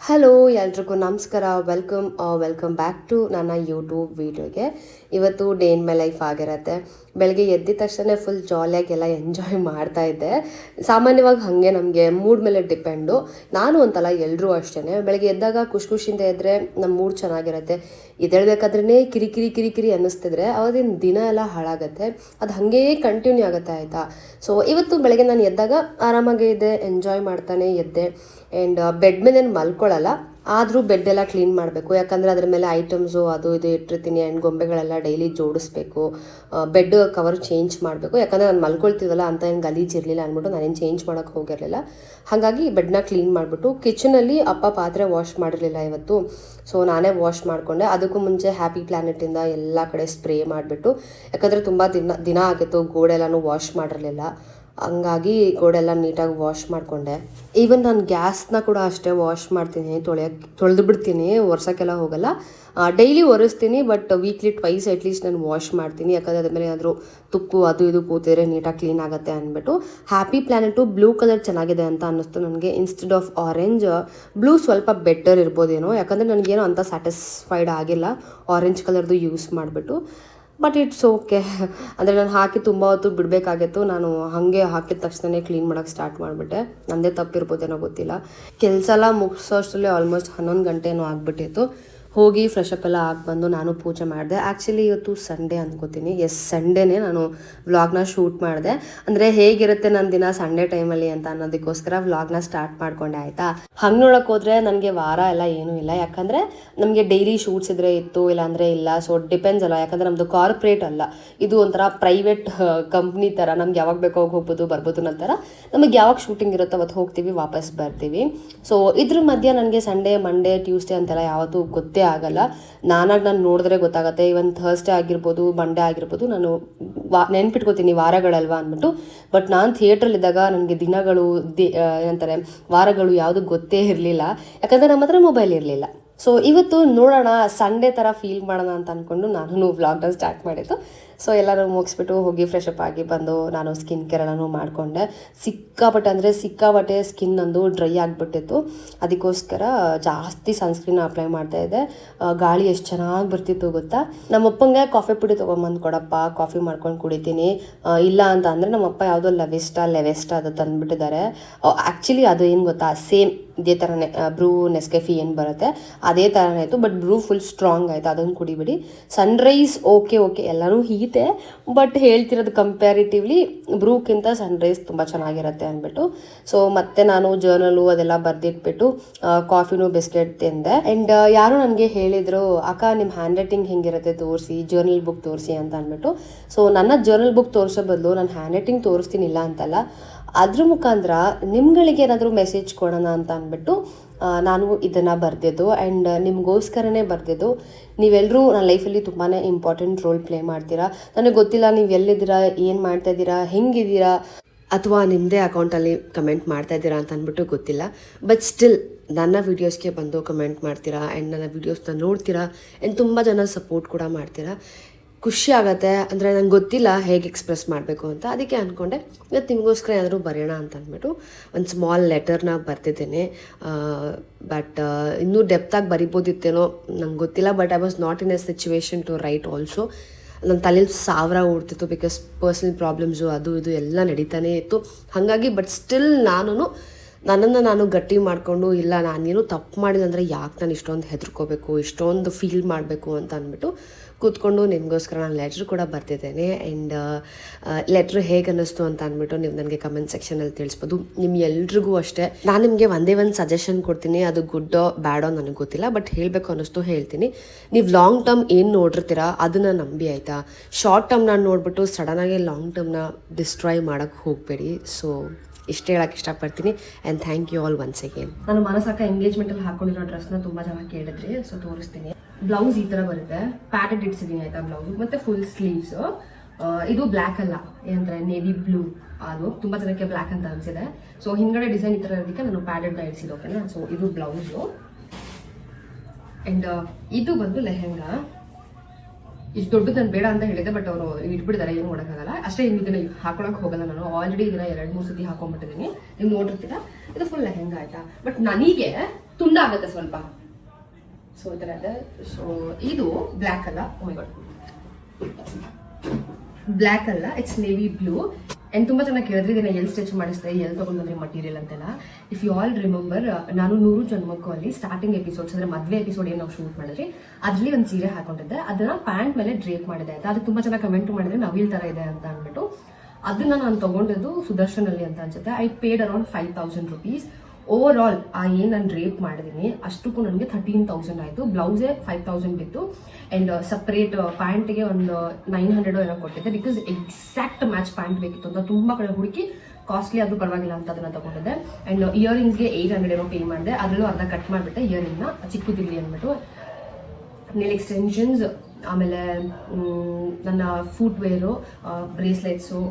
Hello ಎಲ್ರಿಗೂ ನಮಸ್ಕಾರ. Welcome back to ನನ್ನ ಯೂಟ್ಯೂಬ್ ವೀಡಿಯೋಗೆ. ಇವತ್ತು ಡೇ ಇನ್ ಮೈ ಲೈಫ್ ಆಗಿರತ್ತೆ. ಬೆಳಗ್ಗೆ ಎದ್ದಿದ ತಕ್ಷಣ ಫುಲ್ ಜಾಲಿಯಾಗೆಲ್ಲ ಎಂಜಾಯ್ ಮಾಡ್ತಾ ಇದ್ದೆ. ಸಾಮಾನ್ಯವಾಗಿ ಹಾಗೆ ನಮಗೆ ಮೂಡ್ ಮೇಲೆ ಡಿಪೆಂಡು. ನಾನು ಅಂತಲ್ಲ, ಎಲ್ಲರೂ ಅಷ್ಟೇ. ಬೆಳಗ್ಗೆ ಎದ್ದಾಗ ಖುಷಿಯಿಂದ ಇದ್ದರೆ ನಮ್ಮ ಮೂಡ್ ಚೆನ್ನಾಗಿರುತ್ತೆ. ಎದ್ದೇಳಬೇಕಾದ್ರೇ ಕಿರಿಕಿರಿ ಅನ್ನಿಸ್ತಿದ್ರೆ ಅವತ್ತಿನ ದಿನ ಎಲ್ಲ ಹಾಳಾಗತ್ತೆ. ಅದು ಹಾಗೇ ಕಂಟಿನ್ಯೂ ಆಗುತ್ತೆ, ಆಯಿತಾ. ಸೊ ಇವತ್ತು ಬೆಳಗ್ಗೆ ನಾನು ಎದ್ದಾಗ ಆರಾಮಾಗೇ ಇದ್ದೆ, ಎಂಜಾಯ್ ಮಾಡ್ತಾನೆ ಎದ್ದೆ. ಆ್ಯಂಡ್ ಬೆಡ್ ಮೇಲೆ ಮಲ್ಕೊಳ್ಳಲ್ಲ, ಆದರೂ ಬೆಡ್ ಎಲ್ಲ ಕ್ಲೀನ್ ಮಾಡಬೇಕು. ಯಾಕಂದರೆ ಅದ್ರ ಮೇಲೆ ಐಟಮ್ಸು ಅದು ಇದು ಇಟ್ಟಿರ್ತೀನಿ. ಆ್ಯಂಡ್ ಗೊಂಬೆಗಳೆಲ್ಲ ಡೈಲಿ ಜೋಡಿಸ್ಬೇಕು. ಬೆಡ್ ಕವರ್ ಚೇಂಜ್ ಮಾಡಬೇಕು. ಯಾಕಂದರೆ ನಾನು ಮಲ್ಕೊಳ್ತೀವಲ್ಲ ಅಂತ ಏನು ಗಲೀಜ್ ಇರಲಿಲ್ಲ ಅಂದ್ಬಿಟ್ಟು ನಾನೇನು ಚೇಂಜ್ ಮಾಡೋಕ್ಕೆ ಹೋಗಿರಲಿಲ್ಲ. ಹಾಗಾಗಿ ಬೆಡ್ನ ಕ್ಲೀನ್ ಮಾಡಿಬಿಟ್ಟು ಕಿಚನಲ್ಲಿ ಅಪ್ಪ ಪಾತ್ರೆ ವಾಶ್ ಮಾಡಿರಲಿಲ್ಲ ಇವತ್ತು. ಸೊ ನಾನೇ ವಾಶ್ ಮಾಡಿಕೊಂಡೆ. ಅದಕ್ಕೂ ಮುಂಚೆ ಹ್ಯಾಪಿ ಪ್ಲ್ಯಾನೆಟಿಂದ ಎಲ್ಲ ಕಡೆ ಸ್ಪ್ರೇ ಮಾಡಿಬಿಟ್ಟು, ಯಾಕಂದರೆ ತುಂಬ ದಿನ ಆಗಿತ್ತು ಗೋಡೆಲ್ಲನೂ ವಾಶ್ ಮಾಡಿರಲಿಲ್ಲ. ಹಂಗಾಗಿ ಗೋಡೆಲ್ಲ ನೀಟಾಗಿ ವಾಶ್ ಮಾಡಿಕೊಂಡೆ. ಈವನ್ ನಾನು ಗ್ಯಾಸ್ನ ಕೂಡ ಅಷ್ಟೇ ವಾಶ್ ಮಾಡ್ತೀನಿ, ತೊಳೆದು ಬಿಡ್ತೀನಿ, ಒರೆಸೋಕ್ಕೆಲ್ಲ ಹೋಗಲ್ಲ. ಡೈಲಿ ಒರೆಸ್ತೀನಿ, ಬಟ್ ವೀಕ್ಲಿ ಟ್ವೈಸ್ ಅಟ್ಲೀಸ್ಟ್ ನಾನು ವಾಶ್ ಮಾಡ್ತೀನಿ. ಯಾಕಂದರೆ ಅದ್ರ ಮೇಲೆ ಏನಾದರೂ ತುಕ್ಕು ಅದು ಇದು ಕೂತಿದ್ರೆ ನೀಟಾಗಿ ಕ್ಲೀನ್ ಆಗುತ್ತೆ ಅಂದ್ಬಿಟ್ಟು. ಹ್ಯಾಪಿ ಪ್ಲ್ಯಾನೆಟು ಬ್ಲೂ ಕಲರ್ ಚೆನ್ನಾಗಿದೆ ಅಂತ ಅನ್ನಿಸ್ತು ನನಗೆ. ಇನ್ಸ್ಟೆಡ್ ಆಫ್ ಆರೆಂಜ್, ಬ್ಲೂ ಸ್ವಲ್ಪ ಬೆಟರ್ ಇರ್ಬೋದೇನೋ. ಯಾಕಂದರೆ ನನಗೇನೋ ಅಂಥ ಸ್ಯಾಟಿಸ್ಫೈಡ್ ಆಗಿಲ್ಲ ಆರೆಂಜ್ ಕಲರ್ದು ಯೂಸ್ ಮಾಡಿಬಿಟ್ಟು. But it's okay. ಅಂದರೆ ನಾನು ಹಾಕಿ ತುಂಬ ಹೊತ್ತು ಬಿಡಬೇಕಾಗಿತ್ತು. ನಾನು ಹಾಗೆ ಹಾಕಿದ ತಕ್ಷಣ ಕ್ಲೀನ್ ಮಾಡೋಕ್ಕೆ ಸ್ಟಾರ್ಟ್ ಮಾಡಿಬಿಟ್ಟೆ. ನನ್ನದೇ ತಪ್ಪಿರ್ಬೋದೇನೋ ಗೊತ್ತಿಲ್ಲ. ಕೆಲಸ ಎಲ್ಲ ಮುಗಿಸೋಷ್ಟರಲ್ಲಿ ಆಲ್ಮೋಸ್ಟ್ 11 ಗಂಟೆನೂ ಆಗಿಬಿಟ್ಟಿತ್ತು. ಹೋಗಿ ಫ್ರೆಶ್ ಅಪ್ ಎಲ್ಲ ಬಂದು ನಾನು ಪೂಜೆ ಮಾಡಿದೆ. ಆ್ಯಕ್ಚುಲಿ ಇವತ್ತು ಸಂಡೇ ಅಂದ್ಕೋತೀನಿ. ಸಂಡೇನೇ ನಾನು ವ್ಲಾಗ್ನ ಶೂಟ್ ಮಾಡಿದೆ. ಅಂದರೆ ಹೇಗಿರುತ್ತೆ ನನ್ನ ದಿನ ಸಂಡೇ ಟೈಮಲ್ಲಿ ಅಂತ ಅನ್ನೋದಕ್ಕೋಸ್ಕರ ವ್ಲಾಗ್ನ ಸ್ಟಾರ್ಟ್ ಮಾಡಿಕೊಂಡೆ, ಆಯಿತಾ. ಹಂಗೆ ನೋಡೋಕೆ ಹೋದರೆ ನನಗೆ ವಾರ ಎಲ್ಲ ಏನೂ ಇಲ್ಲ. ಯಾಕಂದರೆ ನಮಗೆ ಡೈಲಿ ಶೂಟ್ಸ್ ಇದ್ದರೆ ಇತ್ತು, ಇಲ್ಲಾಂದರೆ ಇಲ್ಲ. ಸೊ ಡಿಪೆಂಡ್ಸ್ ಅಲ್ಲ. ಯಾಕಂದರೆ ನಮ್ಮದು ಕಾರ್ಪೊರೇಟ್ ಅಲ್ಲ, ಇದು ಒಂಥರ ಪ್ರೈವೇಟ್ ಕಂಪ್ನಿ ಥರ. ನಮ್ಗೆ ಯಾವಾಗ ಬೇಕೋ ಹೋಗ್ಬೋದು ಬರ್ಬೋದು ನಂತರ. ನಮಗೆ ಯಾವಾಗ ಶೂಟಿಂಗ್ ಇರುತ್ತೋ ಅವತ್ತು ಹೋಗ್ತೀವಿ, ವಾಪಸ್ ಬರ್ತೀವಿ. ಸೊ ಇದ್ರ ಮಧ್ಯೆ ನನಗೆ ಸಂಡೇ ಮಂಡೇ ಟ್ಯೂಸ್ಡೇ ಅಂತೆಲ್ಲ ಯಾವತ್ತೂ ಗೊತ್ತೇ ಆಗಲ್ಲ. ನಾನು ನೋಡಿದ್ರೆ ಗೊತ್ತಾಗುತ್ತೆ. ಇವನ್ ಥರ್ಸ್ಡೇ ಆಗಿರ್ಬೋದು, ಮಂಡೇ ಆಗಿರ್ಬೋದು, ನಾನು ನೆನ್ಪಿಟ್ಕೋತೀನಿ ವಾರಗಳಲ್ವಾ ಅಂದ್ಬಿಟ್ಟು. ಬಟ್ ನಾನು ಥಿಯೇಟ್ರಲ್ಲಿದ್ದಾಗ ನನಗೆ ದಿನಗಳು ಏನಂತಾರೆ ವಾರಗಳು ಯಾವುದು ಗೊತ್ತೇ ಇರಲಿಲ್ಲ. ಯಾಕಂದರೆ ನಮ್ಮ ಹತ್ರ ಮೊಬೈಲ್ ಇರಲಿಲ್ಲ. ಸೊ ಇವತ್ತು ನೋಡೋಣ, ಸಂಡೇ ಥರ ಫೀಲ್ ಮಾಡೋಣ ಅಂತ ಅಂದ್ಕೊಂಡು ನಾನು ವ್ಲಾಗ್ನ ಸ್ಟಾರ್ಟ್ ಮಾಡಿದ್ದು. ಸೊ ಎಲ್ಲರೂ ಮುಗಿಸ್ಬಿಟ್ಟು ಹೋಗಿ ಫ್ರೆಶ್ ಅಪ್ ಆಗಿ ಬಂದು ನಾನು ಸ್ಕಿನ್ ಕೇರ್ ಎಲ್ಲನೂ ಮಾಡಿಕೊಂಡೆ. ಸಿಕ್ಕಾಪಟ್ಟೆ ಸ್ಕಿನ್ ಅಂದು ಡ್ರೈ ಆಗಿಬಿಟ್ಟಿತ್ತು. ಅದಕ್ಕೋಸ್ಕರ ಜಾಸ್ತಿ ಸನ್ಸ್ಕ್ರೀನ್ ಅಪ್ಲೈ ಮಾಡ್ತಾಯಿದ್ದೆ. ಗಾಳಿ ಎಷ್ಟು ಚೆನ್ನಾಗಿ ಬರ್ತಿತ್ತು ಗೊತ್ತಾ. ನಮ್ಮಪ್ಪಂಗೆ ಕಾಫಿ ಪುಡಿ ತೊಗೊಂಬಂದು ಕೊಡಪ್ಪ, ಕಾಫಿ ಮಾಡ್ಕೊಂಡು ಕುಡಿತೀನಿ. ಇಲ್ಲ ಅಂತ ಅಂದರೆ ನಮ್ಮಪ್ಪ ಯಾವುದೋ ಲೆವೆಸ್ಟಾ ಅದು ತಂದುಬಿಟ್ಟಿದ್ದಾರೆ. ಆ್ಯಕ್ಚುಲಿ ಅದು ಏನು ಗೊತ್ತಾ, ಸೇಮ್ ಇದೇ ಥರನೇ ಬ್ರೂ ನೆಸ್ಕೆಫಿ ಏನು ಬರುತ್ತೆ ಅದೇ ಥರನೇ ಆಯಿತು. ಬಟ್ ಬ್ರೂ ಫುಲ್ ಸ್ಟ್ರಾಂಗ್ ಆಯಿತು, ಅದನ್ನು ಕುಡಿಬಿಡಿ. ಸನ್ರೈಸ್ ಓಕೆ ಎಲ್ಲನೂ ಹೀಟೆ, ಬಟ್ ಹೇಳ್ತಿರೋದು ಕಂಪ್ಯಾರಿಟಿವ್ಲಿ ಬ್ರೂಕ್ಕಿಂತ ಸನ್ರೈಸ್ ತುಂಬ ಚೆನ್ನಾಗಿರುತ್ತೆ ಅಂದ್ಬಿಟ್ಟು. ಸೊ ಮತ್ತೆ ನಾನು ಜರ್ನಲು ಅದೆಲ್ಲ ಬರೆದಿಟ್ಬಿಟ್ಟು ಕಾಫಿನೂ ಬಿಸ್ಕೆಟ್ ತಿಂದೆ. ಆ್ಯಂಡ್ ಯಾರು ನನಗೆ ಹೇಳಿದರು, ಅಕ್ಕ ನಿಮ್ಮ ಹ್ಯಾಂಡ್ ರೈಟಿಂಗ್ ಹೆಂಗಿರುತ್ತೆ ತೋರಿಸಿ, ಜರ್ನಲ್ ಬುಕ್ ತೋರಿಸಿ ಅಂತ ಅಂದ್ಬಿಟ್ಟು. ಸೊ ನನ್ನ ಜರ್ನಲ್ ಬುಕ್ ತೋರಿಸೋ ಬದಲು ನಾನು ಹ್ಯಾಂಡ್ ರೈಟಿಂಗ್ ತೋರಿಸ್ತೀನಿಲ್ಲ ಅಂತಲ್ಲ, ಅದ್ರ ಮುಖಾಂತರ ನಿಮ್ಗಳಿಗೆ ಏನಾದರೂ ಮೆಸೇಜ್ ಕೊಡೋಣ ಅಂತ ಅಂದ್ಬಿಟ್ಟು ನಾನು ಇದನ್ನು ಬರೆದಿದ್ದು. ಆ್ಯಂಡ್ ನಿಮಗೋಸ್ಕರನೇ ಬರೆದಿದ್ದು. ನೀವೆಲ್ಲರೂ ನನ್ನ ಲೈಫಲ್ಲಿ ತುಂಬಾ ಇಂಪಾರ್ಟೆಂಟ್ ರೋಲ್ ಪ್ಲೇ ಮಾಡ್ತೀರಾ. ನನಗೆ ಗೊತ್ತಿಲ್ಲ ನೀವು ಎಲ್ಲಿದ್ದೀರಾ, ಏನು ಮಾಡ್ತಾಯಿದ್ದೀರಾ, ಹೆಂಗಿದ್ದೀರಾ, ಅಥವಾ ನಿಮ್ಮದೇ ಅಕೌಂಟಲ್ಲಿ ಕಮೆಂಟ್ ಮಾಡ್ತಾಯಿದ್ದೀರಾ ಅಂತ ಅಂದ್ಬಿಟ್ಟು ಗೊತ್ತಿಲ್ಲ. ಬಟ್ ಸ್ಟಿಲ್ ನನ್ನ ವೀಡಿಯೋಸ್ಗೆ ಬಂದು ಕಮೆಂಟ್ ಮಾಡ್ತೀರಾ. ಆ್ಯಂಡ್ ನನ್ನ ವೀಡಿಯೋಸ್ನ ನೋಡ್ತೀರಾ. ಆ್ಯಂಡ್ ತುಂಬ ಜನ ಸಪೋರ್ಟ್ ಕೂಡ ಮಾಡ್ತೀರಾ. ಖುಷಿ ಆಗುತ್ತೆ. ಅಂದರೆ ನಂಗೆ ಗೊತ್ತಿಲ್ಲ ಹೇಗೆ ಎಕ್ಸ್ಪ್ರೆಸ್ ಮಾಡಬೇಕು ಅಂತ. ಅದಕ್ಕೆ ಅಂದ್ಕೊಂಡೆ ಇವತ್ತು ನಿಮಗೋಸ್ಕರ ಏನಾದರೂ ಬರೆಯೋಣ ಅಂತ ಅಂದ್ಬಿಟ್ಟು ಒಂದು ಸ್ಮಾಲ್ ಲೆಟರ್ನ ಬರ್ತಿದ್ದೇನೆ. ಬಟ್ ಇನ್ನೂ ಡೆಪ್ತಾಗಿ ಬರಿಬೋದಿತ್ತೇನೋ ನಂಗೆ ಗೊತ್ತಿಲ್ಲ. But I was not in a situation to write also. ನನ್ನ ತಲೆಯಲ್ಲಿ 1000 ಓಡ್ತಿತ್ತು. ಬಿಕಾಸ್ ಪರ್ಸ್ನಲ್ ಪ್ರಾಬ್ಲಮ್ಸು ಅದು ಇದು ಎಲ್ಲ ನಡೀತಾನೇ ಇತ್ತು. ಹಾಗಾಗಿ ಬಟ್ ಸ್ಟಿಲ್ ನನ್ನನ್ನು ನಾನು ಗಟ್ಟಿ ಮಾಡಿಕೊಂಡು, ಇಲ್ಲ ನಾನೇನು ತಪ್ಪು ಮಾಡಿದಂದರೆ ಯಾಕೆ ನಾನು ಇಷ್ಟೊಂದು ಹೆದರ್ಕೋಬೇಕು, ಇಷ್ಟೊಂದು ಫೀಲ್ ಮಾಡಬೇಕು ಅಂತ ಅಂದ್ಬಿಟ್ಟು ಕೂತ್ಕೊಂಡು ನಿಮಗೋಸ್ಕರ ನಾನು ಲೆಟ್ರ್ ಕೂಡ ಬರ್ತಿದ್ದೇನೆ. ಆ್ಯಂಡ್ ಲೆಟ್ರ್ ಹೇಗೆ ಅನ್ನಿಸ್ತು ಅಂತ ಅಂದ್ಬಿಟ್ಟು ನೀವು ನನಗೆ ಕಮೆಂಟ್ ಸೆಕ್ಷನಲ್ಲಿ ತಿಳಿಸ್ಬೋದು. ಎಲ್ರಿಗೂ ಅಷ್ಟೇ, ನಾನು ನಿಮಗೆ ಒಂದೇ ಒಂದು ಸಜೆಷನ್ ಕೊಡ್ತೀನಿ. ಅದು ಗುಡ್ಡೋ ಬ್ಯಾಡೋ ನನಗೆ ಗೊತ್ತಿಲ್ಲ, ಬಟ್ ಹೇಳಬೇಕು ಅನ್ನಿಸ್ತು ಹೇಳ್ತೀನಿ. ನೀವು ಲಾಂಗ್ ಟರ್ಮ್ ಏನು ನೋಡಿರ್ತೀರಾ ಅದನ್ನು ನಂಬಿ, ಆಯಿತಾ. ಶಾರ್ಟ್ ಟರ್ಮ್ನ ನೋಡಿಬಿಟ್ಟು ಸಡನ್ನಾಗಿ ಲಾಂಗ್ ಟರ್ಮ್ನ ಡಿಸ್ಟ್ರಾಯ್ ಮಾಡೋಕ್ಕೆ ಹೋಗಬೇಡಿ. ಸೊ ಇಷ್ಟೇ ಹೇಳಕ್ಕೆ ಇಷ್ಟಪಡ್ತೀನಿ. And thank you all once again. ನಾನು ಮನಸಾಕ ಎಂಗೇಜ್ಮೆಂಟಲ್ಲಿ ಹಾಕೊಂಡಿರೋ ಡ್ರೆಸ್ನ ತುಂಬ ಜನ ಕೇಳಿದ್ರಿ. ಸೊ ತೋರಿಸ್ತೀನಿ. ಬ್ಲೌಸ್ ಈ ಥರ ಬರುತ್ತೆ, ಪ್ಯಾಟೆಡ್ ಇಡ್ಸಿದ್ದೀನಿ, ಆಯಿತಾ. ಬ್ಲೌಸ್ ಮತ್ತು ಫುಲ್ ಸ್ಲೀವ್ಸು. ಇದು ಬ್ಲ್ಯಾಕ್ ಅಲ್ಲ, ಏನಂದರೆ ನೇವಿ ಬ್ಲೂ. ಅದು ತುಂಬ ಜನಕ್ಕೆ ಬ್ಲ್ಯಾಕ್ ಅಂತ ಅನಿಸಿದೆ. ಸೊ ಹಿಂದ್ಗಡೆ ಡಿಸೈನ್ ಈ ಥರ ಇರೋದಕ್ಕೆ ನಾನು ಪ್ಯಾಡೆಡ್ನ ಇಡ್ಸಿದ್ದು, ಓಕೆನಾ. ಸೊ ಇದು ಬ್ಲೌಸು. ಆ್ಯಂಡ್ ಇದು ಬಂದು ಲೆಹೆಂಗಾ. ಇಷ್ಟು ದೊಡ್ಡದು ನಾನು ಬೇಡ ಅಂತ ಹೇಳಿದೆ, ಬಟ್ ಅವರು ಇಟ್ಬಿಟ್ಟಿದ್ದಾರೆ, ಏನು ಮಾಡೋಕ್ಕಾಗಲ್ಲ. ಅಷ್ಟೇ. ಇದನ್ನ ಹಾಕೊಳಕ್ಕೆ ಹೋಗಲ್ಲ ನಾನು. ಆಲ್ರೆಡಿ ಇದನ್ನ 2-3 ಸತಿ ಹಾಕೊಂಡ್ಬಿಟ್ಟಿದ್ದೀನಿ, ನೀವು ನೋಡಿರ್ತೀರಾ. ಇದು ಫುಲ್ ಲೆಹೆಂಗಾ, ಆಯ್ತಾ. ಬಟ್ ನನಗೆ ತುಂಡಾಗುತ್ತೆ ಸ್ವಲ್ಪ. ಸೊ ಈ ಥರ ಇದೆ. ಸೊ ಇದು ಬ್ಲ್ಯಾಕ್ ಅಲ್ಲ, ಬ್ಲ್ಯಾಕ್ ಅಲ್ಲ, ಇಟ್ಸ್ ನೇವಿ ಬ್ಲೂ. ಅಂಡ್ ತುಂಬಾ ಚೆನ್ನಾಗಿ ಕೇಳಿದ್ರೆ ಇದನ್ನ ಎಲ್ಲಿ ಸ್ಟಿಚ್ ಮಾಡಿಸ್ದೆ, ಎಲ್ಲಿ ತಗೊಂಡ್ ಬಂದ್ರೆ ಮಟೀರಿಯಲ್ ಅಂತೆಲ್ಲ. ಇಫ್ ಯು ಆಲ್ ರಿಮೆಂಬರ್, ನಾನು 100 ಜನ್ಮಕ್ಕೂ ಅಲ್ಲಿ ಸ್ಟಾರ್ಟಿಂಗ್ ಎಪಿಸೋಡ್ಸ್ ಅಂದ್ರೆ ಮದ್ವೆ ಎಪಿಸೋಡ್ ಏನು ನಾವು ಶೂಟ್ ಮಾಡಿದ್ರಿ, ಅದ್ರಲ್ಲಿ ಒಂದು ಸೀರೆ ಹಾಕೊಂಡಿದ್ದೆ, ಅದನ್ನ ಪ್ಯಾಂಟ್ ಮೇಲೆ ಡ್ರೇಪ್ ಮಾಡಿದೆ ಆಯ್ತಾ. ಅದು ತುಂಬಾ ಚೆನ್ನಾಗಿ ಕಮೆಂಟ್ ಮಾಡಿದ್ರೆ ನವಿಲ್ ತರ ಇದೆ ಅಂತ ಅಂದ್ಬಿಟ್ಟು ಅದನ್ನ ನಾನು ತಗೊಂಡಿದ್ದು ಸುದರ್ಶನ್ ಅಲ್ಲಿ ಅಂತ ಅನ್ಸುತ್ತೆ. I paid around 5,000 rupees. Over all ಏನ್ ನಾನು ಡ್ರೇಪ್ ಮಾಡಿದೀನಿ ಅಷ್ಟಕ್ಕೂ ನನಗೆ 13,000 ಆಯ್ತು. ಬ್ಲೌಸೇ 5,000 ಬಿತ್ತು. ಅಂಡ್ ಸಪ್ರೇಟ್ ಪ್ಯಾಂಟ್ಗೆ ಒಂದು 900 ಏನೋ ಕೊಟ್ಟಿದ್ದೆ, ಬಿಕಾಸ್ ಎಕ್ಸಾಕ್ಟ್ ಮ್ಯಾಚ್ ಪ್ಯಾಂಟ್ ಬೇಕಿತ್ತು ಅಂತ ತುಂಬಾ ಕಡೆ ಹುಡುಕಿ ಕಾಸ್ಟ್ಲಿ ಆದ್ರೂ ಪರವಾಗಿಲ್ಲ ಅಂತ ಅದನ್ನ ತಗೊಂಡಿದ್ದೆ. ಅಂಡ್ ಇಯರಿಂಗ್ಸ್ಗೆ 800 ಏನೋ ಪೇ ಮಾಡಿದೆ, ಅದರಲ್ಲೂ ಅರ್ಧ ಕಟ್ ಮಾಡಿಬಿಟ್ಟೆ ಇಯರಿಂಗ್ ನ, ಚಿಕ್ಕದಿರ್ಲಿ ಅಂದ್ಬಿಟ್ಟು. ನೇಲ್ ಎಕ್ಸ್ಟೆನ್ಷನ್ಸ್, ಆಮೇಲೆ ನನ್ನ ಫುಟ್ ವೇರು, ಬ್ರೇಸ್ಲೆಟ್ಸು,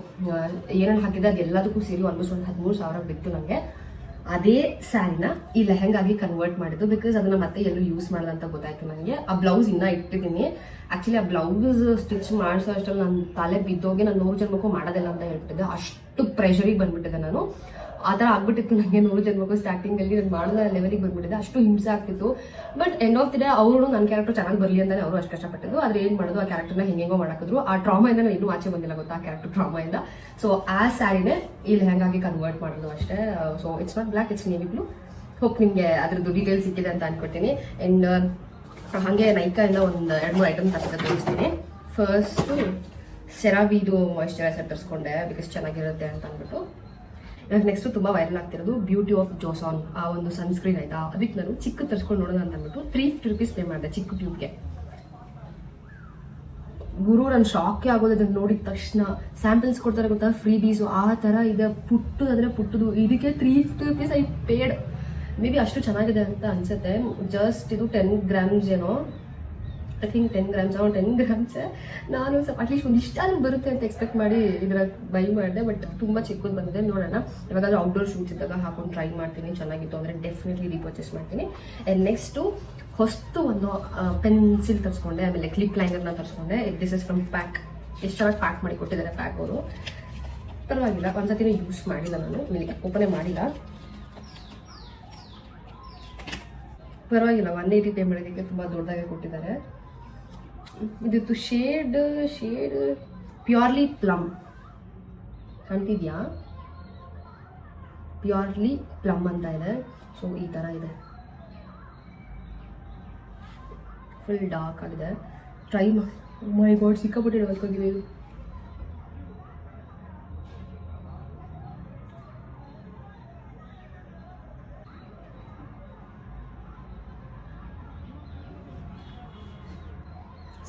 ಏನೇನು ಹಾಕಿದೆ ಅದೆಲ್ಲದಕ್ಕೂ ಸೇರಿ ಆಲ್ಮೋಸ್ಟ್ ಒಂದು 13,000 ಬಿತ್ತು ನನಗೆ. ಅದೇ ಸ್ಯಾರಿನ ಈ ಲೆಹಂಗಾಗಿ ಕನ್ವರ್ಟ್ ಮಾಡಿದ್ದು, ಬಿಕಾಸ್ ಅದನ್ನ ಮತ್ತೆ ಎಲ್ಲೂ ಯೂಸ್ ಮಾಡಲ್ಲ ಅಂತ ಗೊತ್ತಾಯ್ತು ನನಗೆ. ಆ ಬ್ಲೌಸ್ ಇನ್ನ ಇಟ್ಟಿದ್ದೀನಿ. ಆಕ್ಚುಲಿ ಆ ಬ್ಲೌಸ್ ಸ್ಟಿಚ್ ಮಾಡಿಸೋ ಅಷ್ಟರಲ್ಲಿ ನನ್ನ ತಲೆ ಬಿದ್ದೋಗಿ ನಾನು 100 ಜನ್ಮಕ್ಕೂ ಮಾಡೋದಿಲ್ಲ ಅಂತ ಹೇಳ್ತಿದ್ದೆ. ಅಷ್ಟು ಪ್ರೆಷರಿಗೆ ಬಂದ್ಬಿಟ್ಟಿದೆ ನಾನು. ಆ ಥರ ಆಗ್ಬಿಟ್ಟಿತ್ತು ನನಗೆ 100 ಜನ್ಮಕ್ಕೂ ಸ್ಟಾರ್ಟಿಂಗ್ ಅಲ್ಲಿ ನಾನು ಮಾಡೋ ಲೆವೆಲಿಗೆ ಬಂದ್ಬಿಟ್ಟಿದೆ. ಅಷ್ಟು ಹಿಂಸೆ ಆಗ್ತಿತ್ತು. But end of the day ಅವರು ನನ್ನ ಕ್ಯಾರೆಕ್ಟರ್ ಚೆನ್ನಾಗಿ ಬರಲಿ ಅಂತಾನೆ ಅವರು ಅಷ್ಟು ಕಷ್ಟಪಟ್ಟಿದ್ದು. ಆದ್ರೆ ಏನ್ ಮಾಡೋದು, ಆ ಕ್ಯಾರೆಕ್ಟರ್ನ ಹೆಂಗೋ ಮಾಡಾಕಿದ್ರು. ಆ ಟ್ರಾಮಾ ಇಂದ ನಾನು ಇನ್ನೂ ಆಚೆ ಬಂದಿಲ್ಲ ಗೊತ್ತಾ, ಆ ಕ್ಯಾರೆಕ್ಟರ್ ಟ್ರಾಮಾ ಇಂದ. ಸೊ ಆ ಸ್ಯಾರಿನೇ ಈ ಲೆಹಂಗಾಗಿ ಕನ್ವರ್ಟ್ ಮಾಡೋದು ಅಷ್ಟೇ. So it's not black, it's navy blue. Hope ನಿಮ್ಗೆ ಅದ್ರದ್ದು ಡೀಟೇಲ್ಸ್ ಸಿಕ್ಕಿದೆ ಅಂತ ಅನ್ಕೊತೀನಿ. ಅಂಡ್ ಹಾಗೆ ನೈಕಾ ಇಂದ ಒಂದು 2-3 ಐಟಮ್ ತರಿಸ್ತೀನಿ. ಫಸ್ಟ್ ಸೆರಾವಿದು ಮಾಯಿಶ್ಚರೈಸರ್ ತರಿಸ್ಕೊಂಡೆ, ಬಿಕಾಸ್ ಚೆನ್ನಾಗಿರುತ್ತೆ ಅಂತ ಅಂದ್ಬಿಟ್ಟು. ನೆಕ್ಸ್ಟ್ ತುಂಬಾ ವೈರಲ್ ಆಗ್ತಿರೋದು ಬ್ಯೂಟಿ ಆಫ್ ಜೋಸಾನ್, ಆ ಒಂದು ಸನ್ಸ್ಕ್ರೀನ್ ಆಯ್ತಾ. ಅದಕ್ಕೆ ನಾನು ಚಿಕ್ಕ ತರಿಸ್ಕೊಂಡು ನೋಡೋಣ ಅಂತ ಅಂದ್ಬಿಟ್ಟು 350 rupees ಪೇ ಮಾಡಿದೆ ಚಿಕ್ಕ ಟ್ಯೂಬ್ಗೆ. ಗುರು ನನ್ನ ಶಾಕೇ ಆಗೋದು ಅದನ್ನ ನೋಡಿದ ತಕ್ಷಣ. ಸ್ಯಾಂಪಲ್ಸ್ ಕೊಡ್ತಾರೆ ಗೊತ್ತಾ, ಫ್ರೀ ಬೀಸು, ಆ ತರ ಇದೆ. ಪುಟ್ಟದು ಅಂದ್ರೆ ಪುಟ್ಟದು, ಇದಕ್ಕೆ 350 rupees I paid. May be ಅಷ್ಟು ಚೆನ್ನಾಗಿದೆ ಅಂತ ಅನ್ಸುತ್ತೆ. ಜಸ್ಟ್ ಇದು 10 grams ಏನೋ, ಐ ಥಿಂಕ್ 10 grams, 10 grams. ನಾನು ಸ್ವಲ್ಪ ಅಟ್ಲೀಸ್ಟ್ ಒಂದು ಇಷ್ಟಾದ್ರೂ ಬರುತ್ತೆ ಅಂತ ಎಕ್ಸ್ಪೆಕ್ಟ್ ಮಾಡಿ ಇದರ ಬೈ ಮಾಡಿದೆ. ಬಟ್ ತುಂಬಾ ಚಿಕ್ಕದು ಬಂದಿದೆ. ನೋಡೋಣ, ಇವಾಗಾದ್ರೂ ಔಟ್ಡೋರ್ ಶೂಟ್ಸ್ ಇದ್ದಾಗ ಹಾಕೊಂಡು ಟ್ರೈ ಮಾಡ್ತೀನಿ. ಚೆನ್ನಾಗಿತ್ತು ಅಂದ್ರೆ ಡೆಫಿನೆಟ್ಲಿ ರೀಪರ್ಚೇಸ್ ಮಾಡ್ತೀನಿ. ಅಂಡ್ ನೆಕ್ಸ್ಟ್ ಹೊಸ್ತು ಒಂದು ಪೆನ್ಸಿಲ್ ತರಿಸ್ಕೊಂಡೆ, ಆಮೇಲೆ ಕ್ಲಿಪ್ ಲೈನರ್ನ ತರಿಸ್ಕೊಂಡೆ. This is from pack. ಎಷ್ಟು ಚೆನ್ನಾಗಿ ಪ್ಯಾಕ್ ಮಾಡಿ ಕೊಟ್ಟಿದ್ದಾರೆ ಪ್ಯಾಕ್ ಅವರು. ಪರವಾಗಿಲ್ಲ, ಒಂದ್ಸತಿನೂ ಯೂಸ್ ಮಾಡಿಲ್ಲ ನಾನು, ಓಪನೇ ಮಾಡಿಲ್ಲ. ಪರವಾಗಿಲ್ಲ, 180 ಪೇ ಮಾಡೋದಕ್ಕೆ ತುಂಬ ದೊಡ್ಡದಾಗಿ ಕೊಟ್ಟಿದ್ದಾರೆ. ಇದಿತ್ತು ಶೇಡ್ ಪ್ಯೂರ್ಲಿ ಪ್ಲಮ್ ಕಾಣ್ತಿದ್ಯಾ, ಪ್ಯೂರ್ಲಿ ಪ್ಲಮ್ ಅಂತ ಇದೆ. ಸೊ ಈ ತರ ಇದೆ, ಫುಲ್ ಡಾರ್ಕ್ ಆಗಿದೆ. ಟ್ರೈ ಮಾಡಿ. ಮೈ ಗಾಡ್, ಸಿಕ್ಕಾಪಟ್ಟೆ ಡಾರ್ಕಾಗಿದೆ ಇದು.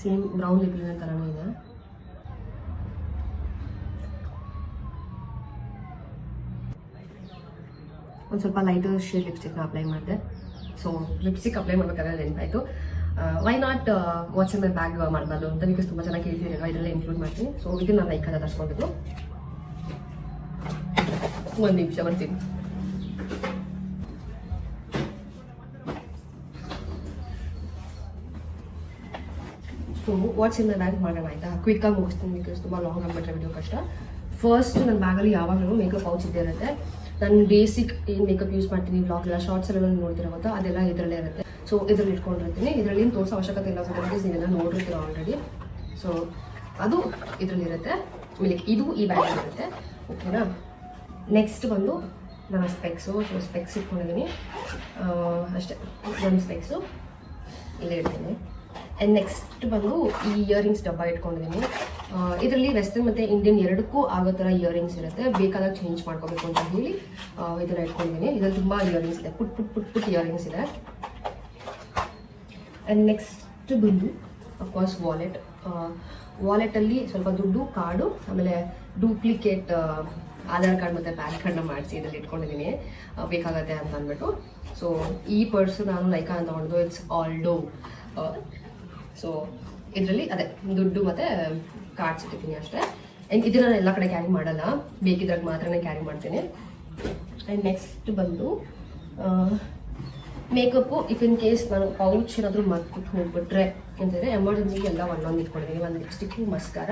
ಸೇಮ್ ಬ್ರೌನ್ ಲಿಪ್ಲಿನ ಥರನೇ ಇದೆ. ಒಂದು ಸ್ವಲ್ಪ ಲೈಟರ್ ಶೇಡ್ ಲಿಪ್ಸ್ಟಿಕ್ನ ಅಪ್ಲೈ ಮಾಡಿದೆ. ಸೊ ಲಿಪ್ಸ್ಟಿಕ್ ಅಪ್ಲೈ ಮಾಡಬೇಕಾದ್ರೆ ನೆನಪಾಯಿತು, why not what's in my bag ಮಾಡಬಾರ್ದು ಅಂತ, ಬಿಕಾಸ್ ತುಂಬ ಚೆನ್ನಾಗಿ ಕೇಳ್ತಿರಲ್ಲ, ಇದರಲ್ಲೇ ಇನ್ಕ್ಲೂಡ್ ಮಾಡ್ತೀನಿ. ಸೊ ಇದು ನಾನು ಲೈಕ್ ಅದ ತರಿಸ್ಕೊಂಡಿದ್ದು. ಒಂದು ನಿಮಿಷ ಬರ್ತೀನಿ. So what's in my bag ಮಾಡೋಣ ಆಯ್ತಾ. ಕ್ವಿಕ್ಕಾಗಿ ಮುಗಿಸ್ತೀನಿ, ಬಿಕಾಸ್ ತುಂಬ ಲಾಂಗ್ ಆಗಿಬಿಟ್ರೆ ವಿಡಿಯೋ ಕಷ್ಟ. ಫಸ್ಟ್ ನನ್ನ ಬ್ಯಾಗಲ್ಲಿ ಯಾವಾಗಲೂ ಮೇಕಪ್ ಪೌಚ್ ಇದ್ದೇ ಇರುತ್ತೆ. ನಾನು ಬೇಸಿಕ್ ಏನು ಮೇಕಪ್ ಯೂಸ್ ಮಾಡ್ತೀನಿ, ಬ್ಲಾಗ್ ಎಲ್ಲ ಶಾರ್ಟ್ಸ್ ಎಲ್ಲ ನೋಡ್ತೀರ ಗೊತ್ತಾ, ಅದೆಲ್ಲ ಇದರಲ್ಲೇ ಇರುತ್ತೆ. ಸೊ ಇದರಲ್ಲಿ ಇಟ್ಕೊಂಡಿರ್ತೀನಿ. ಇದರಲ್ಲಿ ಏನು ತೋರಿಸೋ ಅವಶ್ಯಕತೆ ಇಲ್ಲ, ಬಿಕಾಸ್ ನೀವೆಲ್ಲ ನೋಡಿರ್ತೀರ ಆಲ್ರೆಡಿ. ಸೊ ಅದು ಇದರಲ್ಲಿರುತ್ತೆ. ಆಮೇಲೆ ಇದು ಈ ಬ್ಯಾಗ್ ಇರುತ್ತೆ, ಓಕೆನಾ. ನೆಕ್ಸ್ಟ್ ಬಂದು ನನ್ನ ಸ್ಪೆಕ್ಸು. ಸೊ ಸ್ಪೆಕ್ಸ್ ಇಟ್ಕೊಂಡಿದ್ದೀನಿ ಅಷ್ಟೇ, ನನ್ನ ಸ್ಪೆಕ್ಸು ಇಲ್ಲೇ ಇಡ್ತೀನಿ. ಆ್ಯಂಡ್ ನೆಕ್ಸ್ಟ್ ಬಂದು ಈ ಇಯರಿಂಗ್ಸ್ ಡಬ್ಬ ಇಟ್ಕೊಂಡಿದ್ದೀನಿ. ಇದರಲ್ಲಿ ವೆಸ್ಟರ್ನ್ ಮತ್ತು ಇಂಡಿಯನ್ ಎರಡಕ್ಕೂ ಆಗೋ ಥರ ಇಯರಿಂಗ್ಸ್ ಇರುತ್ತೆ. ಬೇಕಾದಾಗ ಚೇಂಜ್ ಮಾಡ್ಕೋಬೇಕು ಅಂತ ಹೇಳಿ ಇದನ್ನು ಇಟ್ಕೊಂಡಿದ್ದೀನಿ. ಇದರಲ್ಲಿ ತುಂಬ ಇಯರಿಂಗ್ಸ್ ಇದೆ, ಪುಟ್ ಇಯರಿಂಗ್ಸ್ ಇದೆ. ಆ್ಯಂಡ್ ನೆಕ್ಸ್ಟ್ ಬಂದು ಅಫ್ಕೋರ್ಸ್ ವಾಲೆಟಲ್ಲಿ ಸ್ವಲ್ಪ ದುಡ್ಡು, ಕಾರ್ಡು, ಆಮೇಲೆ ಡೂಪ್ಲಿಕೇಟ್ ಆಧಾರ್ ಕಾರ್ಡ್ ಮತ್ತು ಪ್ಯಾನ್ ಕಾರ್ಡ್ನ ಮಾಡಿಸಿ ಇದರಲ್ಲಿ ಇಟ್ಕೊಂಡಿದ್ದೀನಿ, ಬೇಕಾಗತ್ತೆ ಅಂತ ಅಂದ್ಬಿಟ್ಟು. ಸೊ ಈ ಪರ್ಸು ನಾನು ಲೈಕಾ ಅಂತ ತಗೊಂಡು, ಇಟ್ಸ್ ಆಲ್ಡೋ. ಸೊ ಇದರಲ್ಲಿ ಅದೇ ದುಡ್ಡು ಮತ್ತು ಕಾರ್ಡ್ಸ್ ಇಟ್ಟಿದ್ದೀನಿ ಅಷ್ಟೇ. ಆ್ಯಂಡ್ ಇದು ನಾನು ಎಲ್ಲ ಕಡೆ ಕ್ಯಾರಿ ಮಾಡಲ್ಲ, ಬೇಕಿದ್ರಾಗ ಮಾತ್ರನೇ ಕ್ಯಾರಿ ಮಾಡ್ತೀನಿ. ಆ್ಯಂಡ್ ನೆಕ್ಸ್ಟ್ ಬಂದು ಮೇಕಪ್ಪು ಇಫ್ ಇನ್ ಕೇಸ್ ನಾನು ಪೌಚ್ ಏನಾದರೂ ಮರ್ಬಿಟ್ಟು ಹೋಗ್ಬಿಟ್ರೆ ಅಂತಂದರೆ ಎಮರ್ಜೆನ್ಸಿಗೆ ಎಲ್ಲ ಒಂದೊಂದು ಇಟ್ಕೊಂಡಿದ್ದೀನಿ. ಒಂದು ಲಿಪ್ಸ್ಟಿಕ್ಕು, ಮಸ್ಕಾರ,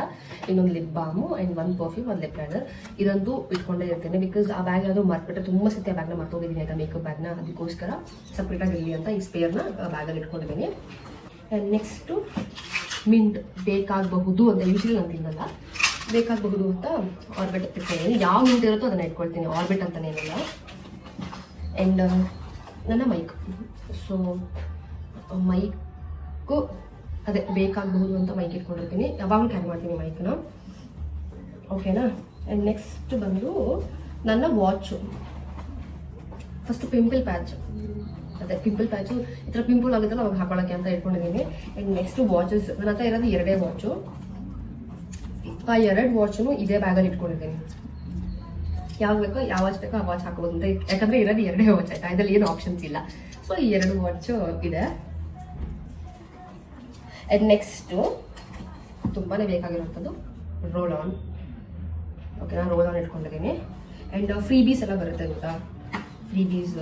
ಇನ್ನೊಂದು ಲಿಪ್ ಬಾಮು ಆ್ಯಂಡ್ ಒಂದು ಪರ್ಫ್ಯೂಮ್, ಒಂದು ಲಿಪ್ ಲೈನರ್. ಇದಂತೂ ಇಟ್ಕೊಂಡೇ ಇರ್ತೇನೆ. ಬಿಕಾಸ್ ಆ ಬ್ಯಾಗ್ ಏನಾದರೂ ಮರ್ಬಿಟ್ರೆ ತುಂಬ ಸತಿ ಆ ಬ್ಯಾಗ್ನ ಮರ್ತೋಗಿದ್ದೀನಿ ಆಯಿತಾ, ಮೇಕಪ್ ಬ್ಯಾಗ್ನ. ಅದಕ್ಕೋಸ್ಕರ ಸಪ್ರೇಟಾಗಿ ಇರಲಿ ಅಂತ ಈ ಸ್ಪೇರ್ನ ಬ್ಯಾಗಲ್ಲಿ ಇಟ್ಕೊಂಡಿದ್ದೀನಿ. ಆ್ಯಂಡ್ ನೆಕ್ಸ್ಟು ಮಿಂಟ್ ಬೇಕಾಗಬಹುದು ಅಂತ ಯೂಶ್ವಲಿ ನಾನು ತಿನ್ನಲ್ಲ, ಬೇಕಾಗಬಹುದು ಅಂತ ಆರ್ಬಿಟ್ ಇಟ್ಕೊಂಡಿದ್ದೀನಿ. ಯಾವ ಮಿಂಟ್ ಇರುತ್ತೋ ಅದನ್ನು ಇಟ್ಕೊಳ್ತೀನಿ, ಆರ್ಬಿಟ್ ಅಂತಲೇ ಏನಿಲ್ಲ. ಆ್ಯಂಡ್ ನನ್ನ ಮೈಕ್. ಸೊ ಮೈಕು ಅದೇ ಬೇಕಾಗಬಹುದು ಅಂತ ಮೈಕ್ ಇಟ್ಕೊಂಡಿರ್ತೀನಿ, ಯಾವಾಗಲೂ ಕ್ಯಾರಿ ಮಾಡ್ತೀನಿ ಮೈಕ್ನ. ಓಕೆನಾ. ಆ್ಯಂಡ್ ನೆಕ್ಸ್ಟ್ ಬಂದು ನನ್ನ ವಾಚು. ಫಸ್ಟು ಪಿಂಪಲ್ ಪ್ಯಾಚ್, ಅದೇ ಪಿಂಪಲ್ ಪ್ಯಾಚು ಈ ಥರ ಪಿಂಪಲ್ ಆಗುತ್ತಲ್ಲ ಅವಾಗ ಹಾಕೊಳ್ಳೋಕ್ಕೆ ಅಂತ ಇಟ್ಕೊಂಡಿದ್ದೀನಿ. And next watches. ನನ್ನ ಹತ್ರ ಇರೋದು 2 ವಾಚು. ಆ 2 ವಾಚು ಇದೇ ಬ್ಯಾಗಲ್ಲಿ ಇಟ್ಕೊಂಡಿದ್ದೀನಿ. ಯಾವಾಗ ಬೇಕೋ ಯಾವ ವಾಚ್ ಬೇಕೋ ಆ ವಾಚ್ ಹಾಕೋದು ಅಂತ, ಯಾಕಂದರೆ ಇರೋದು 2 ವಾಚ್ ಆಯ್ತಾ, ಇದರಲ್ಲಿ ಏನು ಆಪ್ಷನ್ಸ್ ಇಲ್ಲ. ಸೊ ಈ 2 ವಾಚು ಇದೆ. ಆ್ಯಂಡ್ ನೆಕ್ಸ್ಟು ತುಂಬಾ ಬೇಕಾಗಿರೋಂಥದ್ದು ರೋಲ್ ಆನ್. ಓಕೆ, ನಾನು ರೋಲ್ ಆನ್ ಇಟ್ಕೊಂಡಿದ್ದೀನಿ. ಆ್ಯಂಡ್ ಫ್ರೀಬೀಸ್ ಎಲ್ಲ ಬರುತ್ತೆ ಗೊತ್ತಾ, ಫ್ರೀಬೀಸ್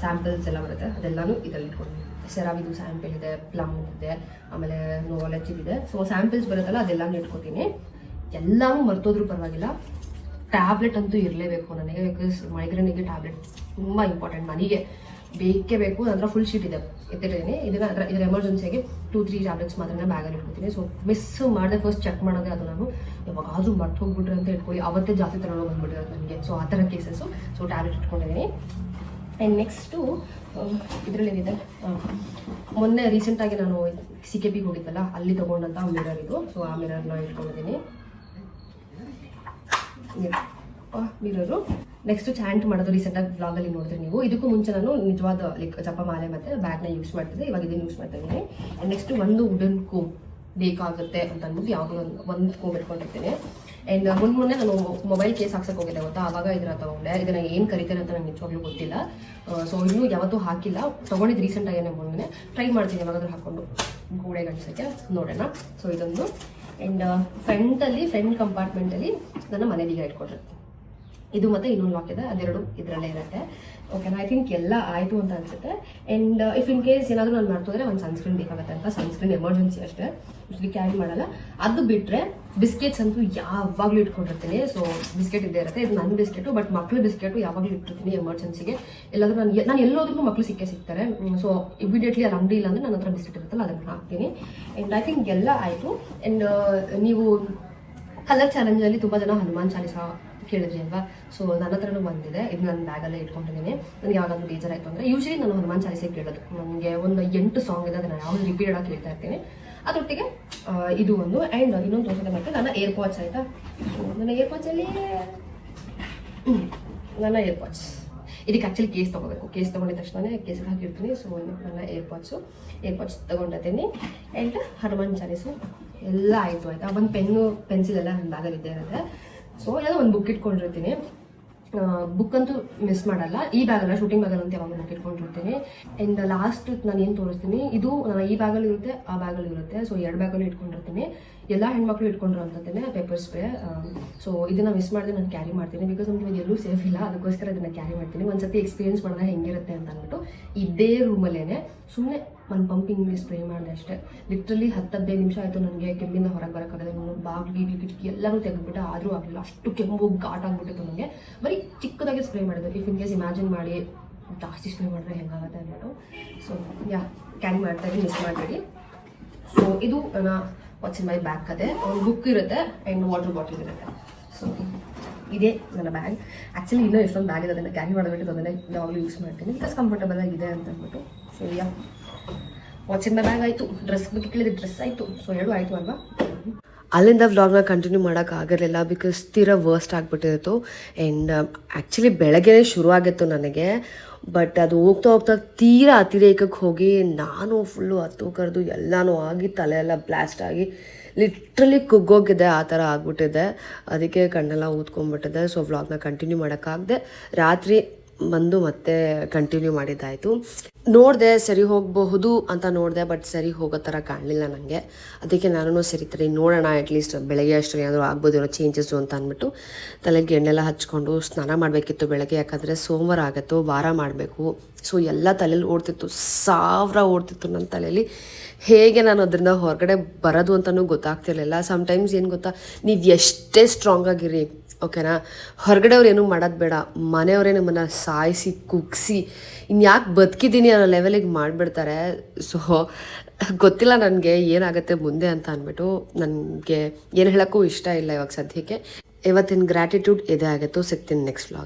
ಸ್ಯಾಂಪಲ್ಸ್ ಎಲ್ಲ ಬರುತ್ತೆ, ಅದೆಲ್ಲನೂ ಇದರಲ್ಲಿ ಇಟ್ಕೊಂಡಿದ್ದೀನಿ. ಸೆರಾವಿದು ಸ್ಯಾಂಪಲ್ ಇದೆ, ಪ್ಲಮ್ ಇದೆ, ಆಮೇಲೆ ನೋಲೆಜ್ ಇದೆ. ಸೊ ಸ್ಯಾಂಪಲ್ಸ್ ಬರುತ್ತಲ್ಲ ಅದೆಲ್ಲನೂ ಇಟ್ಕೊತೀನಿ. ಎಲ್ಲನೂ ಮರ್ತೋದ್ರೂ ಪರವಾಗಿಲ್ಲ, ಟ್ಯಾಬ್ಲೆಟ್ ಅಂತೂ ಇರಲೇಬೇಕು ನನಗೆ. ಬಿಕಾಸ್ ಮೈಗ್ರೇನಿಗೆ ಟ್ಯಾಬ್ಲೆಟ್ ತುಂಬ ಇಂಪಾರ್ಟೆಂಟ್, ನನಗೆ ಬೇಕೇ ಬೇಕು. ನನ್ನ ಫುಲ್ ಶೀಟ್ ಇದೆ ಎತ್ತಿಟ್ಟಿದ್ದೀನಿ. ಇದರ ಎಮರ್ಜೆನ್ಸಿಗೆ 2-3 ಟ್ಯಾಬ್ಲೆಟ್ಸ್ ಮಾತ್ರ ಬ್ಯಾಗಲ್ಲಿ ಇಟ್ಕೊತೀನಿ. ಸೊ ಮಿಸ್ ಮಾಡಿದೆ ಫಸ್ಟ್ ಚೆಕ್ ಮಾಡೋದೇ ಅದು. ನಾನು ಯಾವಾಗಾದ್ರೂ ಮರ್ತು ಹೋಗ್ಬಿಟ್ರೆ ಅಂತ ಇಟ್ಕೊಳ್ಳಿ, ಅವತ್ತೇ ಜಾಸ್ತಿ ತಗೊಂಡು ಬಂದ್ಬಿಟ್ಟಿರೋದು ನನಗೆ. ಸೊ ಆ ಥರ ಕೇಸಸ್ಸು. ಸೊ ಟ್ಯಾಬ್ಲೆಟ್ ಇಟ್ಕೊಂಡಿದ್ದೀನಿ. ಆ್ಯಂಡ್ ನೆಕ್ಸ್ಟು ಇದರಲ್ಲೇನಿದೆ, ಮೊನ್ನೆ ರೀಸೆಂಟಾಗಿ ನಾನು CKP ಹೋಗಿದ್ದಲ್ಲ, ಅಲ್ಲಿ ತೊಗೊಂಡಂಥ ಮಿರರ್ ಇದು. ಸೊ ಆ ಮಿರರ್ನ ಇಟ್ಕೊಂಡಿದ್ದೀನಿ, ಮಿರರು. ನೆಕ್ಸ್ಟ್ ಚಾಂಟ್ ಮಾಡೋದು ರೀಸೆಂಟಾಗಿ ವ್ಲಾಗಲ್ಲಿ ನೋಡಿದ್ರೆ ನೀವು. ಇದಕ್ಕೂ ಮುಂಚೆ ನಾನು ನಿಜವಾದ ಲೈಕ್ ಜಪಮಾಲೆ ಮತ್ತು ಬ್ಯಾಗ್ನ ಯೂಸ್ ಮಾಡ್ತಿದ್ದೆ, ಇವಾಗ ಇದನ್ನು ಯೂಸ್ ಮಾಡ್ತಾ ಇದ್ದೀನಿ. ಆ್ಯಂಡ್ ನೆಕ್ಸ್ಟ್ ಒಂದು ವುಡನ್ ಕೋಮ್ ಬೇಕಾಗುತ್ತೆ ಅಂತ ಅಂದ್ಬಿಟ್ಟು ಯಾವಾಗಲೂ ಒಂದು ಕೋಮ್ ಇಟ್ಕೊಂಡಿರ್ತೀನಿ. ಆ್ಯಂಡ್ ಮೊನ್ನೆ ನಾನು ಮೊಬೈಲ್ ಕೇಸ್ ಹಾಕ್ಸಕ್ಕೆ ಹೋಗಿದ್ದೆ ಗೊತ್ತಾ, ಆವಾಗ ಇದನ್ನ ತೊಗೊಂಡೆ. ಇದನ್ನು ಏನು ಕರಿತಾರೆ ಅಂತ ನಂಗೆ ನಿಜವಾಗ್ಲೂ ಗೊತ್ತಿಲ್ಲ. ಸೊ ಇನ್ನೂ ಯಾವತ್ತೂ ಹಾಕಿಲ್ಲ, ತೊಗೊಂಡಿದ್ದು ರೀಸೆಂಟಾಗೇನೆ ಮೊನ್ನೆ. ಟ್ರೈ ಮಾಡ್ತೀನಿ ಯಾವಾಗಾದ್ರೂ ಹಾಕ್ಕೊಂಡು ಗೋಡೆ ಗಣಿಸೋಕ್ಕೆ, ನೋಡೋಣ. ಸೊ ಇದೊಂದು. ಆ್ಯಂಡ್ ಫ್ರಂಟ್ ಕಂಪಾರ್ಟ್ಮೆಂಟಲ್ಲಿ ನನ್ನ ಮನೆ ಬೀಗ ಇಟ್ಕೊಂಡಿರ್ತೀನಿ. ಇದು ಮತ್ತು ಇನ್ನೊಂದು ಲಾಕ್ ಇದೆ, ಅದೆರಡು ಇದರಲ್ಲೇ ಇರುತ್ತೆ. ಓಕೆನಾ. ಐ ಥಿಂಕ್ ಎಲ್ಲ ಆಯಿತು ಅಂತ ಅನಿಸುತ್ತೆ. ಆ್ಯಂಡ್ ಇಫ್ ಇನ್ ಕೇಸ್ ಏನಾದರೂ ನಾನು ಮಾಡ್ತಿದ್ರೆ ಒಂದು ಸನ್ಸ್ಕ್ರೀನ್ ಬೇಕಾಗುತ್ತೆ ಅಂತ, ಸನ್ಸ್ಕ್ರೀನ್ ಎಮರ್ಜೆನ್ಸಿ ಅಷ್ಟೇ, ಉಸ್ಲಿ ಕ್ಯಾರಿ ಮಾಡಲ್ಲ. ಅದು ಬಿಟ್ಟರೆ ಬಿಸ್ಕೆಟ್ಸ್ ಅಂತೂ ಯಾವಾಗಲೂ ಇಟ್ಕೊಂಡಿರ್ತೀನಿ. ಸೊ ಬಿಸ್ಕೆಟ್ ಇದ್ದೇ ಇರುತ್ತೆ. ಇದು ನನ್ನ ಬಿಸ್ಕೆಟು, ಬಟ್ ಮಕ್ಕಳು ಬಿಸ್ಕೆಟು ಯಾವಾಗಲೂ ಇಟ್ಟಿರ್ತೀನಿ ಎಮರ್ಜೆನ್ಸಿಗೆ. ಎಲ್ಲಾದರೂ ನಾನು ಎಲ್ಲೋದ್ರೂ ಮಕ್ಕಳು ಸಿಗ್ತಾರೆ. ಸೊ ಇಮಿಡಿಯೇಟ್ಲಿ ಅಲ್ಲಿ ಅಂಗಡಿ ಇಲ್ಲ ಅಂದರೆ ನನ್ನ ಹತ್ರ ಬಿಸ್ಕೆಟ್ ಇರುತ್ತಲ್ಲ ಅದನ್ನು ಹಾಕ್ತೀನಿ. ಆ್ಯಂಡ್ ಐ ಥಿಂಕ್ ಎಲ್ಲ ಆಯಿತು. ಆ್ಯಂಡ್ ನೀವು ಕಲರ್ ಚಾಲೆಂಜಲ್ಲಿ ತುಂಬ ಜನ ಹನುಮಾನ್ ಚಾಲಿಸ ಕೇಳಿದ್ರಿ ಅಲ್ವಾ. ಸೊ ನನ್ನ ಹತ್ರನೂ ಬಂದಿದೆ, ಇದು ನನ್ನ ಬ್ಯಾಗಲ್ಲೇ ಇಟ್ಕೊಂಡಿದ್ದೀನಿ. ನನಗೆ ಯಾವಾಗಾದ್ರೂ ಬೇಜಾರಾಯಿತು ಅಂದರೆ ಯೂಶಲಿ ನಾನು ಹನುಮಾನ್ ಚಾಲಿಸೆ ಕೇಳೋದು. ನನಗೆ ಒಂದು 8 ಸಾಂಗ್ ಇದೆ, ಅದನ್ನು ಯಾವುದು ರಿಪೀಟೆಡ್ ಆಗಿ ಕೇಳ್ತಾ ಇರ್ತೀನಿ. ಅದರೊಟ್ಟಿಗೆ ಇದು ಒಂದು. ಆ್ಯಂಡ್ ಇನ್ನೊಂದು ತೋರಿಸೋದೇ ಮತ್ತೆ ನನ್ನ ಏರ್ಪಾಡ್ಸ್ ಆಯಿತಾ. ಸೊ ನನ್ನ ಏರ್ಪಾಡ್ಸಲ್ಲಿ ನನ್ನ ಏರ್ಪಾಡ್ಸ್, ಇದಕ್ಕೆ ಆ್ಯಕ್ಚುಲಿ ಕೇಸ್ ತೊಗೋಬೇಕು. ಕೇಸ್ ತೊಗೊಂಡಿದ ತಕ್ಷಣ ಕೇಸ್ಗೆ ಹಾಕಿರ್ತೀನಿ. ಸೊ ನನ್ನ ಏರ್ಪಾಡ್ಸ್ ತೊಗೊಂಡಿದ್ದೀನಿ. ಆ್ಯಂಡ್ ಹನುಮಾನ್ ಚಾಲೀಸು ಎಲ್ಲ ಆಯಿತು ಆಯಿತಾ. ಒಂದು ಪೆನ್ಸಿಲ್ ಎಲ್ಲ ನನ್ನ ಬ್ಯಾಗಲ್ಲಿ ಇದ್ದೇ ಇರುತ್ತೆ. ಸೊ ಯಾವುದೋ ಒಂದು ಬುಕ್ ಇಟ್ಕೊಂಡಿರ್ತೀನಿ. ಬುಕ್ ಅಂತೂ ಮಿಸ್ ಮಾಡಲ್ಲ. ಈ ಬ್ಯಾಗಲ್ಲ, ಶೂಟಿಂಗ್ ಬ್ಯಾಗಲ್ಲಿ ಅಂತ ಯಾವಾಗ ಬುಕ್ ಇಟ್ಕೊಂಡಿರ್ತೀನಿ. ಆ್ಯಂಡ್ ಲಾಸ್ಟ್ ನಾನು ಏನು ತೋರಿಸ್ತೀನಿ, ಇದು ನಾನು ಈ ಬ್ಯಾಗಲ್ಲಿ ಇರುತ್ತೆ, ಆ ಬ್ಯಾಗಲ್ಲಿ ಇರುತ್ತೆ. ಸೊ 2 ಬ್ಯಾಗಲ್ಲಿ ಇಟ್ಕೊಂಡಿರ್ತೀನಿ. ಎಲ್ಲ ಹೆಣ್ಮಕ್ಳು ಇಟ್ಕೊಂಡಿರೋ ಅಂಥದ್ದೇನೆ ಪೇಪರ್ ಸ್ಪ್ರೇ. ಸೊ ಇದನ್ನು ಮಿಸ್ ಮಾಡಿದ್ರೆ ನಾನು ಕ್ಯಾರಿ ಮಾಡ್ತೀನಿ, ಬಿಕಾಸ್ ನಮ್ಗೆ ಇವಾಗ ಎಲ್ಲೂ ಸೇಫ್ ಇಲ್ಲ. ಅದಕ್ಕೋಸ್ಕರ ಇದನ್ನು ಕ್ಯಾರಿ ಮಾಡ್ತೀನಿ. ಒಂದ್ಸತಿ ಎಕ್ಸ್ಪೀರಿಯನ್ಸ್ ಮಾಡಿದ್ರೆ ಹೆಂಗಿರುತ್ತೆ ಅಂತ ಅಂದ್ಬಿಟ್ಟು ಇದೇ ರೂಮಲ್ಲೇ ಸುಮ್ಮನೆ ಒಂದು ಪಂಪಿಂಗ್ ಸ್ಪ್ರೇ ಮಾಡಿದೆ ಅಷ್ಟೇ. ಲಿಟ್ರಲಿ 10-15 ನಿಮಿಷ ಆಯಿತು ನನಗೆ ಕೆಮ್ಮಿಂದ ಹೊರಗೆ ಬರೋಕ್ಕಾಗಲ್ಲ. ನಾನು ಬಾಗಿಲು ಕಿಟಕಿ ಎಲ್ಲರೂ ತೆಗೆದ್ಬಿಟ್ಟು ಆದರೂ ಆಗಲಿಲ್ಲ, ಅಷ್ಟು ಕೆಮ್ಮು ಘಾಟ್ ಆಗಿಬಿಟ್ಟಿತ್ತು ನನಗೆ. ಬರೀ ಚಿಕ್ಕದಾಗಿ ಸ್ಪ್ರೇ ಮಾಡಿದ್ದು. ಇಫ್ ಇನ್ ಕೇಸ್ ಇಮ್ಯಾಜಿನ್ ಮಾಡಿ ಜಾಸ್ತಿ ಸ್ಪ್ರೇ ಮಾಡಿದ್ರೆ ಹೆಂಗಾಗುತ್ತೆ ಅಂದ್ಬಿಟ್ಟು. ಸೊ ಕ್ಯಾರಿ ಮಾಡ್ತಾಯಿದ್ದೀನಿ, ಮಿಸ್ ಮಾಡಬೇಡಿ. ಸೊ ಇದು ನನ್ನ ವಾಟ್ಸ್ ಇನ್ ಮೈ ಬ್ಯಾಗ್ ಕತೆ. ಒಂದು ಬುಕ್ ಇರುತ್ತೆ ಆ್ಯಂಡ್ ವಾಟರ್ ಬಾಟಲ್ ಇರುತ್ತೆ. ಸೊ ಇದೇ ನನ್ನ ಬ್ಯಾಗ್. ಆ್ಯಕ್ಚುಲಿ ಇನ್ನೂ ಎಷ್ಟೊಂದು ಬ್ಯಾಗ್ ಇದೆ, ಅದನ್ನು ಕ್ಯಾರಿ ಮಾಡಿಬಿಟ್ಟು ಅದನ್ನೇ ಯಾವಾಗಲೂ ಯೂಸ್ ಮಾಡ್ತೀನಿ, ಬಿಕಾಸ್ ಕಂಫರ್ಟಬಲ್ ಆಗಿದೆ ಅಂತ ಅಂದ್ಬಿಟ್ಟು. So what's in my bag ಆಯಿತು, ಡ್ರೆಸ್ ಬಗ್ಗೆ ಕೇಳಿದ್ರೆ ಡ್ರೆಸ್ ಆಯಿತು. ಸೊ 2 ಆಯಿತು ಅಲ್ವಾ. ಅಲ್ಲಿಂದ ವ್ಲಾಗ್ನ ಕಂಟಿನ್ಯೂ ಮಾಡೋಕ್ಕಾಗಿರಲಿಲ್ಲ, ಬಿಕಾಸ್ ತೀರಾ ವರ್ಸ್ಟ್ ಆಗಿಬಿಟ್ಟಿತ್ತು. ಆ್ಯಂಡ್ ಆ್ಯಕ್ಚುಲಿ ಬೆಳಗ್ಗೆ ಶುರು ಆಗಿತ್ತು ನನಗೆ, ಬಟ್ ಅದು ಹೋಗ್ತಾ ಹೋಗ್ತಾ ತೀರಾ ಅತಿರೇಕಕ್ಕೆ ಹೋಗಿ ನಾನು ಫುಲ್ಲು ಹತ್ತು ಕರೆದು ಎಲ್ಲನೂ ಆಗಿ ತಲೆ ಎಲ್ಲ ಬ್ಲಾಸ್ಟ್ ಆಗಿ ಲಿಟ್ರಲಿ ಕುಗ್ಗೋಗಿದೆ, ಆ ಥರ ಆಗ್ಬಿಟ್ಟಿದೆ. ಅದಕ್ಕೆ ಕಣ್ಣೆಲ್ಲ ಊದ್ಕೊಂಡ್ಬಿಟ್ಟಿದೆ. ಸೊ ವ್ಲಾಗ್ನ ಕಂಟಿನ್ಯೂ ಮಾಡೋಕ್ಕಾಗದೆ ರಾತ್ರಿ ಬಂದು ಮತ್ತೆ ಕಂಟಿನ್ಯೂ ಮಾಡಿದ್ದಾಯಿತು. ನೋಡಿದೆ ಸರಿ ಹೋಗಬಹುದು ಅಂತ ನೋಡಿದೆ, ಬಟ್ ಸರಿ ಹೋಗೋ ಥರ ಕಾಣಲಿಲ್ಲ ನನಗೆ. ಅದಕ್ಕೆ ನಾನು ಸರಿ ತರಿ ನೋಡೋಣ, ಅಟ್ಲೀಸ್ಟ್ ಬೆಳಗ್ಗೆ ಅಷ್ಟು ಏನಾದರೂ ಆಗ್ಬೋದು ಏನೋ ಚೇಂಜಸ್ಸು ಅಂತ ಅಂದ್ಬಿಟ್ಟು ತಲೆಗೆ ಎಣ್ಣೆಲ್ಲ ಹಚ್ಕೊಂಡು ಸ್ನಾನ ಮಾಡಬೇಕಿತ್ತು ಬೆಳಗ್ಗೆ. ಯಾಕಂದರೆ ಸೋಮವಾರ ಆಗತ್ತೋ ವಾರ ಮಾಡಬೇಕು. ಸೊ ಎಲ್ಲ ತಲೆಯಲ್ಲಿ ಓಡ್ತಿತ್ತು, ಸಾವಿರ ಓಡ್ತಿತ್ತು ನನ್ನ ತಲೆಯಲ್ಲಿ. ಹೇಗೆ ನಾನು ಅದರಿಂದ ಹೊರಗಡೆ ಬರೋದು ಅಂತಲೂ ಗೊತ್ತಾಗ್ತಿರ್ಲಿಲ್ಲ. ಸಮ್ಟೈಮ್ಸ್ ಏನು ಗೊತ್ತಾ, ನೀವು ಎಷ್ಟೇ ಸ್ಟ್ರಾಂಗ್ ಆಗಿರಿ, ಓಕೆನಾ, ಹೊರಗಡೆ ಅವ್ರು ಏನೂ ಮಾಡೋದು ಬೇಡ, ಮನೆಯವರೇ ನಿಮ್ಮನ್ನು ಸಾಯಿಸಿ ಕುಗ್ಸಿ ಇನ್ಯಾಕೆ ಬದುಕಿದ್ದೀನಿ ಅನ್ನೋ ಲೆವೆಲಿಗೆ ಮಾಡಿಬಿಡ್ತಾರೆ. ಸೊ ಗೊತ್ತಿಲ್ಲ ನನಗೆ ಏನಾಗುತ್ತೆ ಮುಂದೆ ಅಂತ ಅಂದ್ಬಿಟ್ಟು ನನಗೆ ಏನು ಹೇಳೋಕ್ಕೂ ಇಷ್ಟ ಇಲ್ಲ ಇವಾಗ ಸದ್ಯಕ್ಕೆ. ಇವತ್ತಿನ ಗ್ರ್ಯಾಟಿಟ್ಯೂಡ್ ಇದೇ ಆಗಿತ್ತು. ಸಿಗ್ತೀನಿ ನೆಕ್ಸ್ಟ್ ವ್ಲಾಗ್.